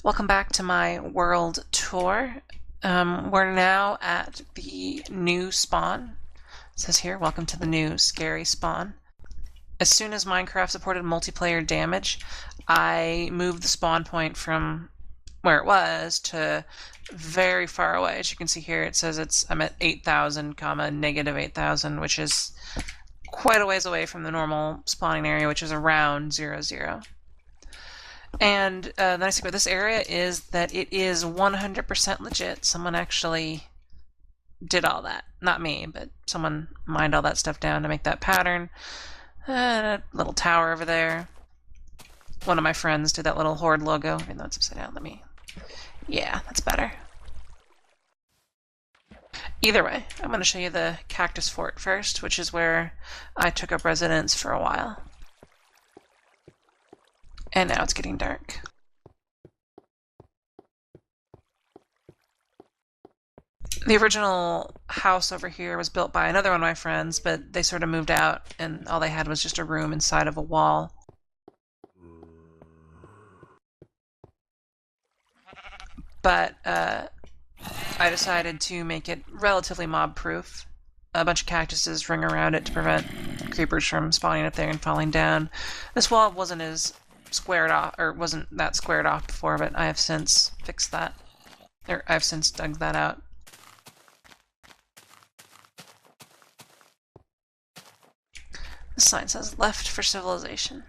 Welcome back to my world tour. We're now at the new spawn. It says here, welcome to the new scary spawn. As soon as Minecraft supported multiplayer damage, I moved the spawn point from where it was to very far away. As you can see here, it says I'm at 8,000, negative 8,000, which is quite a ways away from the normal spawning area, which is around 0, 0. And the nice thing about this area is that it is 100% legit. Someone actually did all that. Not me, but someone mined all that stuff down to make that pattern. A little tower over there. One of my friends did that little horde logo, even though it's upside down. Yeah, that's better. Either way, I'm going to show you the Cactus Fort first, which is where I took up residence for a while. And now it's getting dark. The original house over here was built by another one of my friends, but they sort of moved out, and all they had was just a room inside of a wall. But I decided to make it relatively mob-proof. A bunch of cactuses ring around it to prevent creepers from spawning up there and falling down. This wall wasn't as squared off, or wasn't that squared off before, but I have since fixed that. Or I've since dug that out. The sign says left for civilization.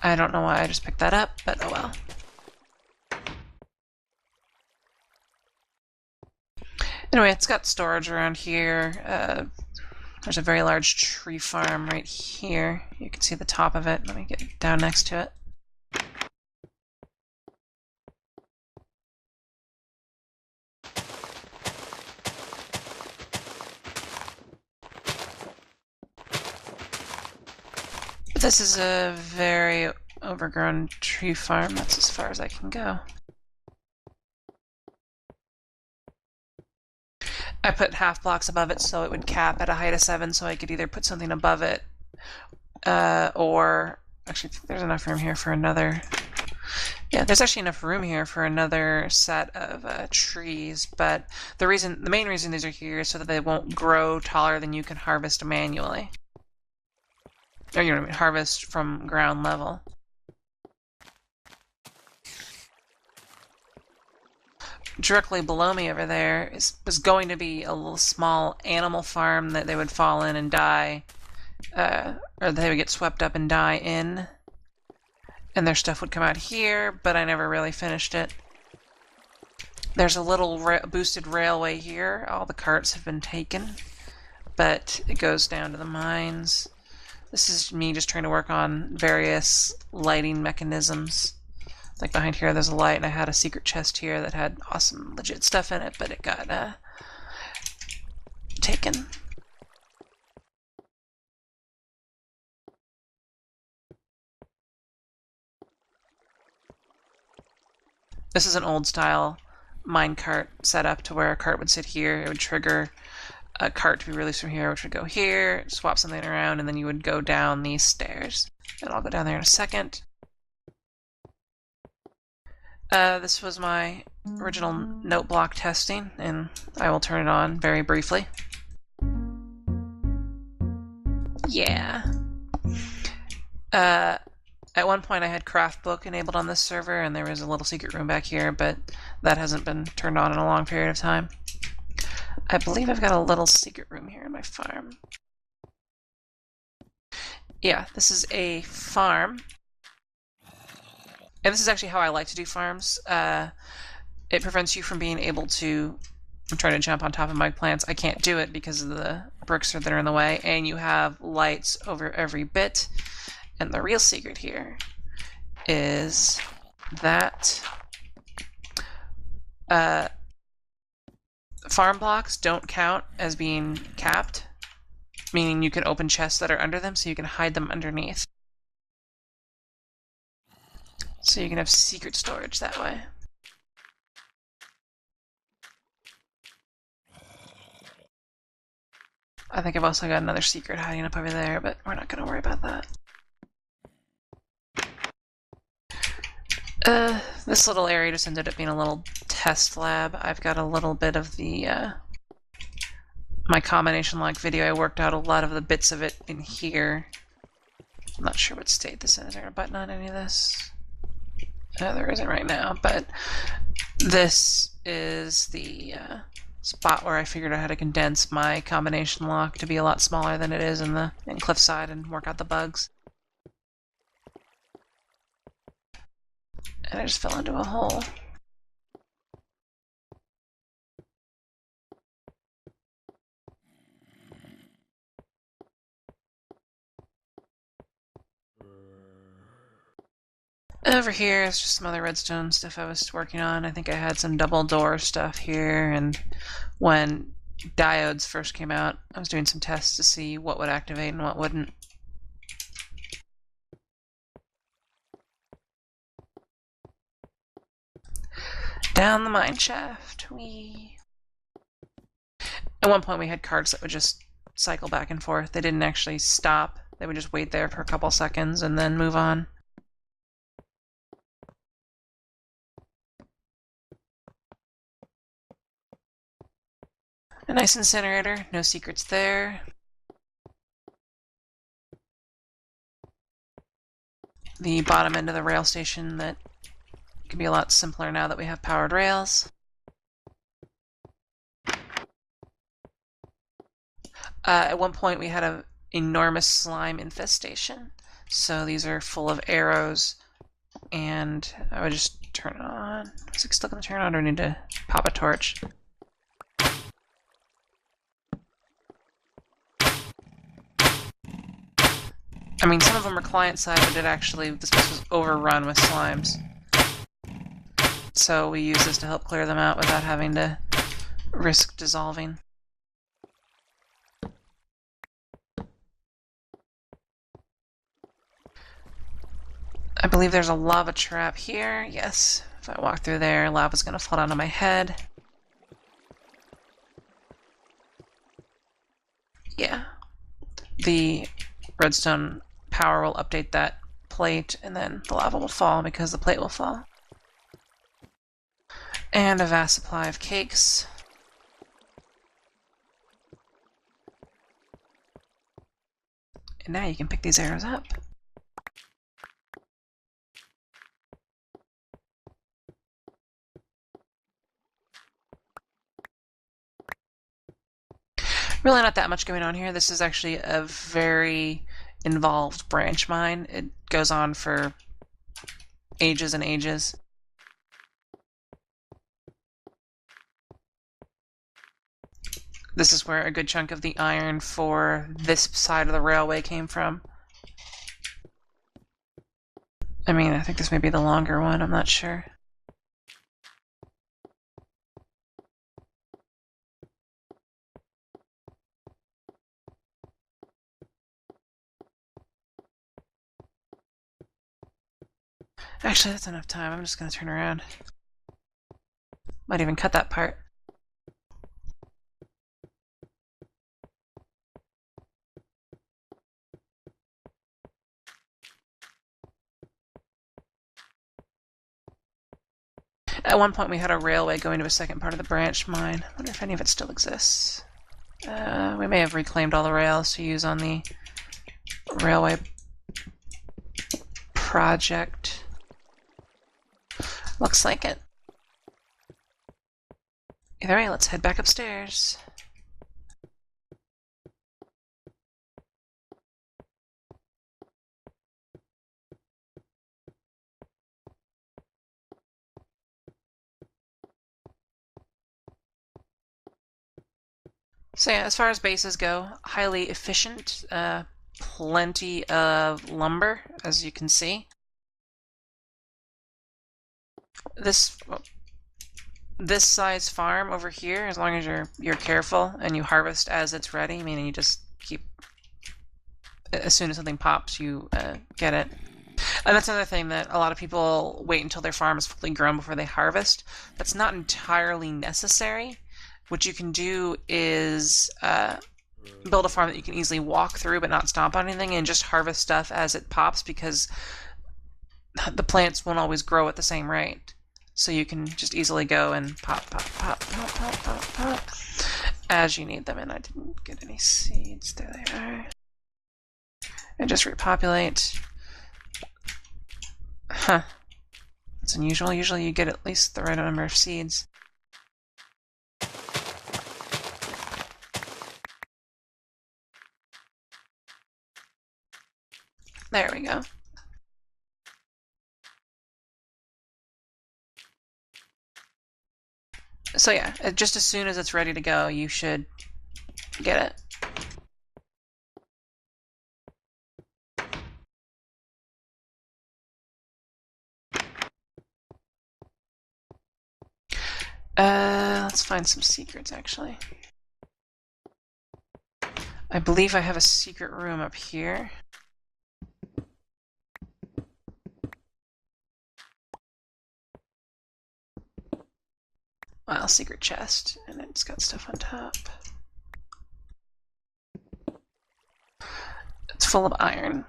I don't know why I just picked that up, but oh well. Anyway, it's got storage around here. There's a very large tree farm right here. You can see the top of it. Let me get down next to it. This is a very overgrown tree farm. That's as far as I can go. I put half blocks above it so it would cap at a height of 7, so I could either put something above it, or actually there's enough room here for another. Yeah, there's actually enough room here for another set of trees, but the main reason these are here is so that they won't grow taller than you can harvest manually. Or you know what I mean, harvest from ground level. Directly below me over there was going to be a little small animal farm that they would fall in and die, or they would get swept up and die in, and their stuff would come out here, but I never really finished it. There's a little boosted railway here. All the carts have been taken, but it goes down to the mines. This is me just trying to work on various lighting mechanisms. Like behind here there's a light, and I had a secret chest here that had awesome legit stuff in it, but it got taken. This is an old style minecart setup to where a cart would sit here. It would trigger a cart to be released from here, which would go here, swap something around, and then you would go down these stairs. And I'll go down there in a second. This was my original note block testing, and I will turn it on very briefly. Yeah. At one point I had craft book enabled on this server, and there was a little secret room back here, but that hasn't been turned on in a long period of time. I believe I've got a little secret room here in my farm. Yeah, this is a farm. And this is actually how I like to do farms. It prevents you from being able to... I'm trying to jump on top of my plants. I can't do it because of the bricks that are in the way, and you have lights over every bit. And the real secret here is that farm blocks don't count as being capped, meaning you can open chests that are under them, so you can hide them underneath. So you can have secret storage that way. I think I've also got another secret hiding up over there, but we're not going to worry about that. This little area just ended up being a little test lab. I've got a little bit of the, my combination lock video. I worked out a lot of the bits of it in here. I'm not sure what state this is. Is there a button on any of this? No, there isn't right now, but this is the spot where I figured out how to condense my combination lock to be a lot smaller than it is in Cliffside and work out the bugs. And I just fell into a hole. Over here is just some other redstone stuff I was working on. I think I had some double door stuff here, and when diodes first came out, I was doing some tests to see what would activate and what wouldn't. Down the mine shaft. Whee! At one point we had carts that would just cycle back and forth. They didn't actually stop. They would just wait there for a couple seconds and then move on. A nice incinerator, no secrets there. The bottom end of the rail station that can be a lot simpler now that we have powered rails. At one point we had an enormous slime infestation, so these are full of arrows, and I would just turn it on. Is it still going to turn on, or do I need to pop a torch? I mean, some of them are client-side, but this place was overrun with slimes. So we use this to help clear them out without having to risk dissolving. I believe there's a lava trap here. Yes, if I walk through there, lava's gonna fall down on my head. Yeah. The redstone power will update that plate, and then the lava will fall because the plate will fall. And a vast supply of cakes. And now you can pick these arrows up. Really not that much going on here. This is actually a very involved branch mine. It goes on for ages and ages. This is where a good chunk of the iron for this side of the railway came from. I mean, I think this may be the longer one, I'm not sure. Actually, that's enough time. I'm just going to turn around. Might even cut that part. At one point we had a railway going to a second part of the branch mine. I wonder if any of it still exists. We may have reclaimed all the rails to use on the railway project. Looks like it. Either way, let's head back upstairs. So yeah, as far as bases go, highly efficient, plenty of lumber, as you can see. This size farm over here, as long as you're careful and you harvest as it's ready, meaning you just keep, as soon as something pops, you get it. And that's another thing, that a lot of people wait until their farm is fully grown before they harvest. That's not entirely necessary. What you can do is build a farm that you can easily walk through but not stomp on anything, and just harvest stuff as it pops, because the plants won't always grow at the same rate. So you can just easily go and pop, pop, pop, pop, pop, pop, pop, as you need them. And I didn't get any seeds. There they are. And just repopulate. Huh. That's unusual. Usually you get at least the right number of seeds. There we go. So yeah, just as soon as it's ready to go, you should get it. Let's find some secrets, actually. I believe I have a secret room up here. Well, secret chest, and it's got stuff on top. It's full of iron.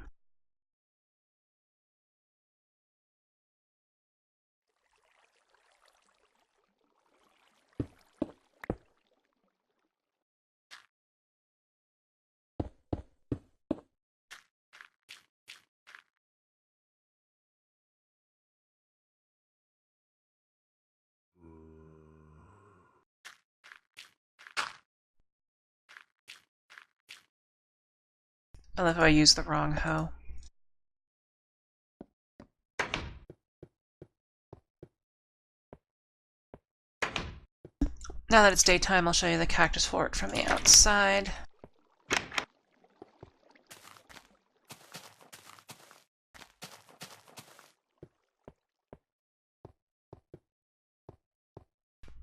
I love how I used the wrong hoe. Now that it's daytime, I'll show you the cactus fort from the outside.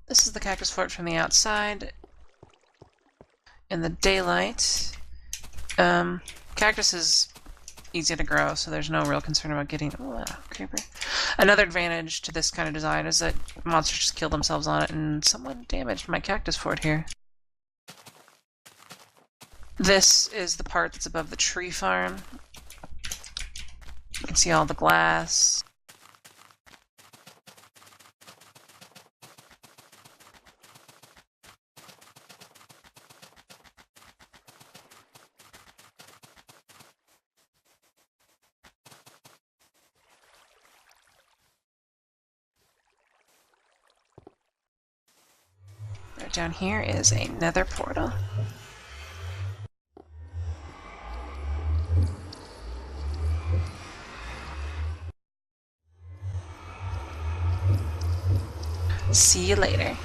This is the cactus fort from the outside. In the daylight, cactus is easy to grow, so there's no real concern about getting... Oh, creeper. Another advantage to this kind of design is that monsters just kill themselves on it, and someone damaged my cactus fort here. This is the part that's above the tree farm. You can see all the glass. Right down here is a nether portal. See you later.